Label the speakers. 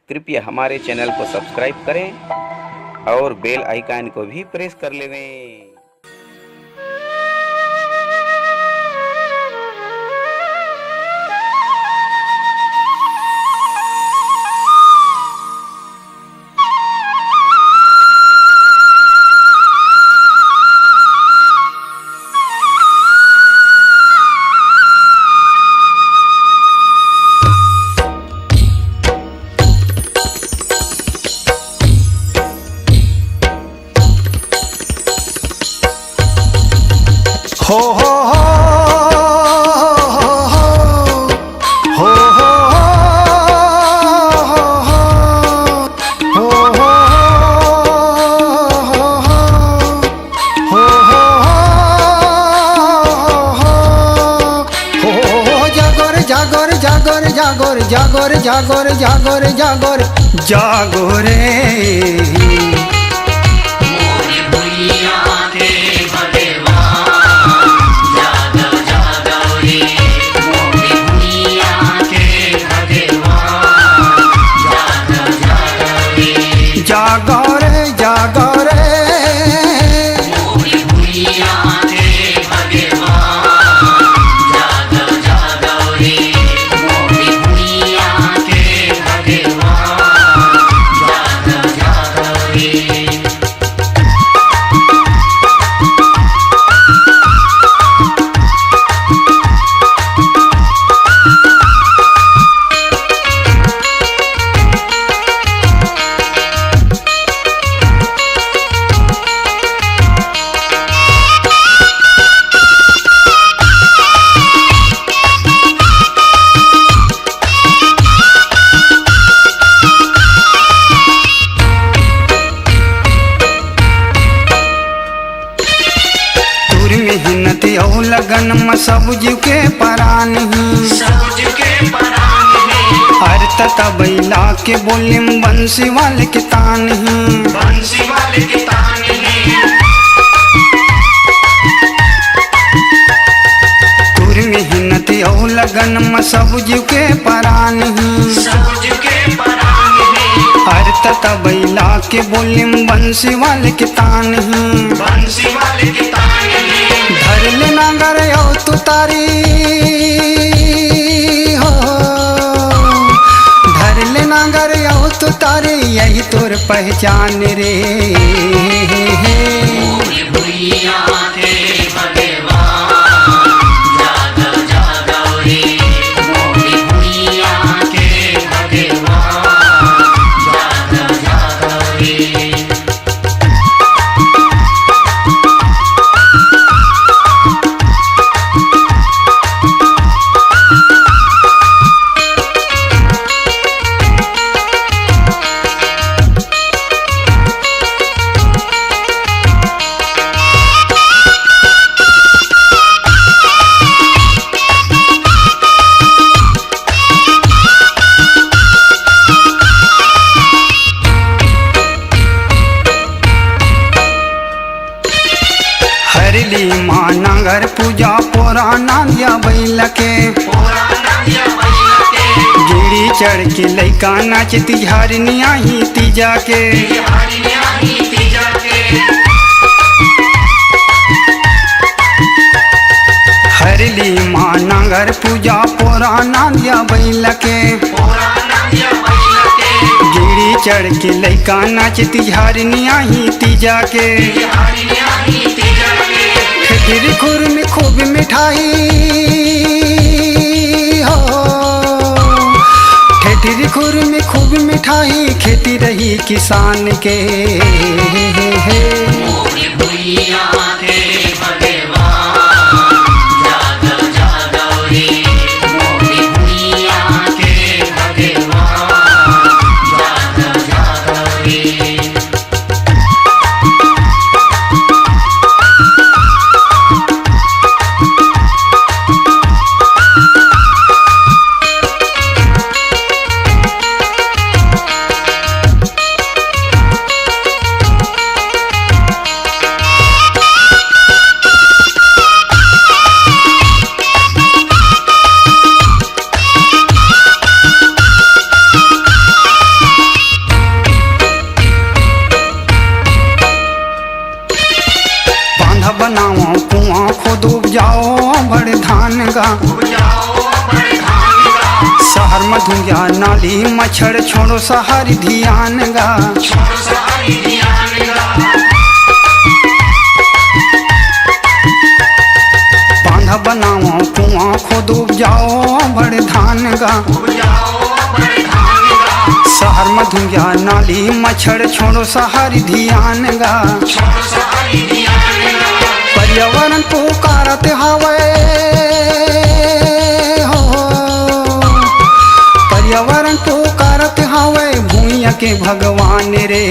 Speaker 1: कृपया हमारे चैनल को सब्सक्राइब करें और बेल आइकन को भी प्रेस कर लें।
Speaker 2: हो हो हो हो हो जागोर जागोर जागोर जागोर जागोर जागोर जागोर जागोर जागो रे जागो रे जागो रे लगन में सब जीव के परान अर्थ तबैला के बोले बंसी वाले के तान तुर मेहनत औ लगन में सब जीव के परान अर्थ तबैला के बोले बंसी वाले के तान धर ले नांगर यो तू तारी हो धर ले नांगर यो तू तारी यही तोर पहचान रे हरली माँ नगर पूजा पुराना दिया बैल के गिरी चढ़ के लैका नाचती हरनिया ही तीजा के हरली माँ नगर पूजा पुराना दिया बैल के गिरी चढ़ के लैका नाचती हरनिया ही तीजा के खीर खुर में खूब मिठाई हो ठेठरी खुर में खूब मिठाई खेती रही किसान के बड़ धान गा। शहर मधुया नाली मच्छर छोड़ो शहर ध्यान गा। बांधा बनाओ कुआं खुद उपजाओ बड़ धान गा। शहर मधुया नाली मच्छर छोड़ो शहर ध्यान गा। पर्यावरण पुकारत हवे हो, पर्यावरण पुकारत हवे भूमिया के भगवान रे।